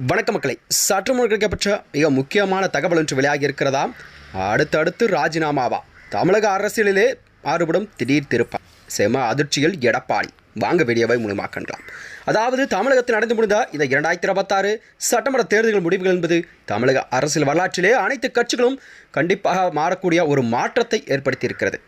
வணக்க மக்களை, சற்று முன் கிடைக்கப்பட்ட மிக முக்கியமான தகவல் ஒன்று வெளியாகி இருக்கிறதா? அடுத்தடுத்து ராஜினாமாவா? தமிழக அரசியலிலே மாறுபடும் திடீர் திருப்பம். செம அதிர்ச்சியில் எடப்பாடி. வாங்க வீடியோவை மூலமாக்கலாம். அதாவது தமிழகத்தில் நடந்து முடிந்த இந்த 2026 சட்டமன்ற தேர்தல்கள் முடிவுகள் என்பது தமிழக அரசியல் வரலாற்றிலே அனைத்து கட்சிகளும் கண்டிப்பாக மாறக்கூடிய ஒரு மாற்றத்தை ஏற்படுத்தியிருக்கிறது.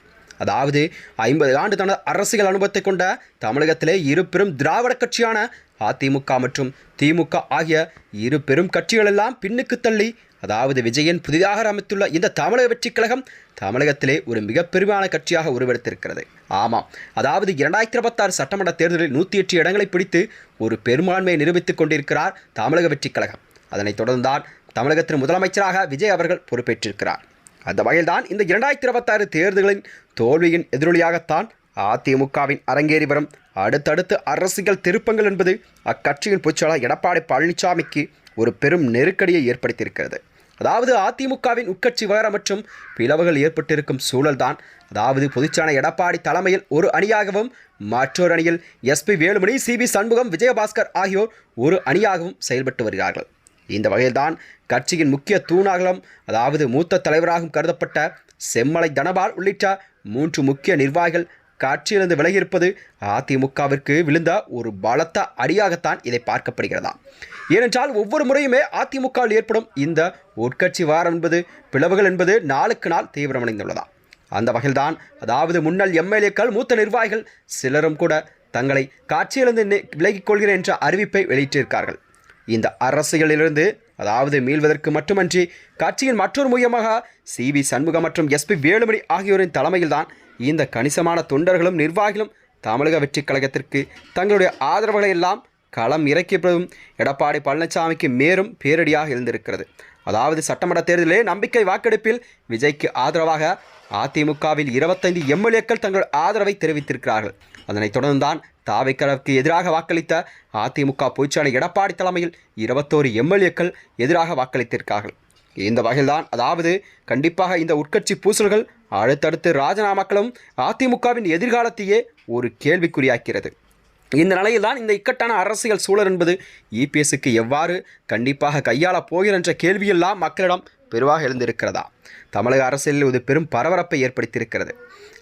அதாவது 50 ஆண்டு தனது அரசியல் அனுபவத்தை கொண்ட தமிழகத்திலே இரு பெரும் திராவிட கட்சியான அதிமுக மற்றும் திமுக ஆகிய இரு பெரும் கட்சிகள் எல்லாம் பின்னுக்கு தள்ளி, அதாவது விஜயன் புதிதாக அமைத்துள்ள இந்த தமிழக வெற்றி கழகம் தமிழகத்திலே ஒரு மிக பெருமையான கட்சியாக உருவெடுத்திருக்கிறது. ஆமாம், அதாவது 2026 சட்டமன்ற தேர்தலில் 108 இடங்களை பிடித்து ஒரு பெரும்பான்மையை நிரூபித்துக் கொண்டிருக்கிறார் தமிழக வெற்றி கழகம். அதனைத் தொடர்ந்துதான் தமிழகத்தின் முதலமைச்சராக விஜய் அவர்கள் பொறுப்பேற்றிருக்கிறார். அந்த வகையில்தான் இந்த 2026 தேர்தல்களின் தோல்வியின் எதிரொலியாகத்தான் அதிமுகவின் அரங்கேறி வரும் அடுத்தடுத்து அரசியல் திருப்பங்கள் என்பது அக்கட்சியின் பொதுச்செயலாளர் எடப்பாடி பழனிசாமிக்கு ஒரு பெரும் நெருக்கடியை ஏற்படுத்தியிருக்கிறது. அதாவது அதிமுகவின் உட்கட்சி விவகாரம் மற்றும் பிளவுகள் ஏற்பட்டிருக்கும் சூழல்தான். அதாவது பொதுச்செயலாளர் எடப்பாடி தலைமையில் ஒரு அணியாகவும் மற்றொரு அணியில் எஸ்பி வேலுமணி, சிவி சண்முகம், விஜயபாஸ்கர் ஆகியோர் ஒரு அணியாகவும் செயல்பட்டு வருகிறார்கள். இந்த வகையில்தான் கட்சியின் முக்கிய தூணாகவும், அதாவது மூத்த தலைவராகவும் கருதப்பட்ட செம்மலை தனபால் உள்ளிட்ட 3 முக்கிய நிர்வாகிகள் கட்சியிலிருந்து விலகியிருப்பது அதிமுகவிற்கு விழுந்த ஒரு பலத்த அடியாகத்தான் இதை பார்க்கப்படுகிறதா. ஏனென்றால் ஒவ்வொரு முறையுமே அதிமுகவில் ஏற்படும் இந்த உட்கட்சி விவகாரம் என்பது, பிளவுகள் என்பது நாளுக்கு நாள் தீவிரமடைந்துள்ளதா. அந்த வகையில்தான் அதாவது முன்னாள் எம்எல்ஏக்கள், மூத்த நிர்வாகிகள் சிலரும் கூட தங்களை கட்சியிலிருந்து விலகிக் கொள்கிறேன் என்ற அறிவிப்பை வெளியிட்டிருக்கார்கள். இந்த அரசியலிலிருந்து அதாவது மீள்வதற்கு மட்டுமன்றி கட்சியின் மற்றொரு முக்கியமாக சிவி சண்முகம் மற்றும் எஸ்பி வேலுமணி ஆகியோரின் தலைமையில்தான் இந்த கணிசமான தொண்டர்களும் நிர்வாகிகளும் தமிழக வெற்றி கழகத்திற்கு தங்களுடைய ஆதரவுகளை எல்லாம் களம் இறக்கியதும் எடப்பாடி பழனிசாமிக்கு மேலும் பேரடியாக இருந்திருக்கிறது. அதாவது சட்டமன்ற தேர்தலிலே நம்பிக்கை வாக்கெடுப்பில் விஜய்க்கு ஆதரவாக அதிமுகவில் 25 எம்எல்ஏக்கள் தங்கள் ஆதரவை தெரிவித்திருக்கிறார்கள். அதனைத் தொடர்ந்துதான் தாவேக்காவுக்கு எதிராக வாக்களித்த அதிமுக பொதுச்செயலாளர் எடப்பாடி தலைமையில் 21 எம்எல்ஏக்கள் எதிராக வாக்களித்திருக்கிறார்கள். இந்த வகையில்தான் அதாவது கண்டிப்பாக இந்த உட்கட்சி பூசல்கள் அடுத்தடுத்து ராஜினாமாக்களும் அதிமுகவின் எதிர்காலத்தையே ஒரு கேள்விக்குறியாக்கிறது. இந்த நிலையில்தான் இந்த இக்கட்டான அரசியல் சூழல் என்பது இபிஎஸ்க்கு எவ்வாறு கண்டிப்பாக கையாளப் போகிற என்ற கேள்வியெல்லாம் மக்களிடம் பெருவாக எழுந்திருக்கிறதா. தமிழக அரசியலில் ஒரு பெரும் பரபரப்பை ஏற்படுத்தியிருக்கிறது.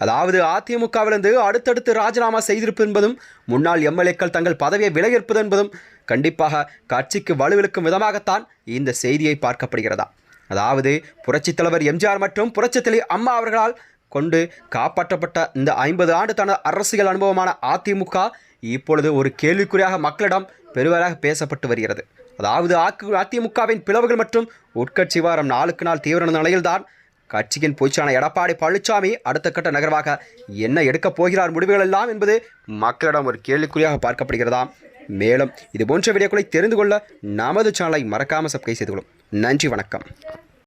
அதாவது அதிமுகவிலிருந்து அடுத்தடுத்து ராஜினாமா செய்திருப்பது என்பதும், முன்னாள் எம்எல்ஏக்கள் தங்கள் பதவியை விலகியிருப்பது என்பதும் கண்டிப்பாக கட்சிக்கு வலுவிழுக்கும் விதமாகத்தான் இந்த செய்தியை பார்க்கப்படுகிறதா. அதாவது புரட்சித் தலைவர் எம்ஜிஆர் மற்றும் புரட்சித் தலைவி அம்மா அவர்களால் கொண்டு காப்பாற்றப்பட்ட இந்த 50 ஆண்டு தனது அரசியல் அனுபவமான அதிமுக இப்பொழுது ஒரு கேள்விக்குறியாக மக்களிடம் பெருவராக பேசப்பட்டு வருகிறது. அதாவது அதிமுகவின் பிளவுகள் மற்றும் உட்கட்சி விவகாரம் நாளுக்கு நாள் தீவிர நிலையில்தான் கட்சியின் பொதுச்செயலாளர் எடப்பாடி பழனிசாமி அடுத்த கட்ட நகர்வாக என்ன எடுக்கப் போகிறார் முடிவுகள் எல்லாம் என்பது மக்களிடம் ஒரு கேள்விக்குறியாக பார்க்கப்படுகிறதா. மேலும் இது போன்ற வீடியோக்களை தெரிந்து கொள்ள நமது சேனலை மறக்காமல் சப்ஸ்கிரைப் செய்து கொள்ளும். நன்றி, வணக்கம்.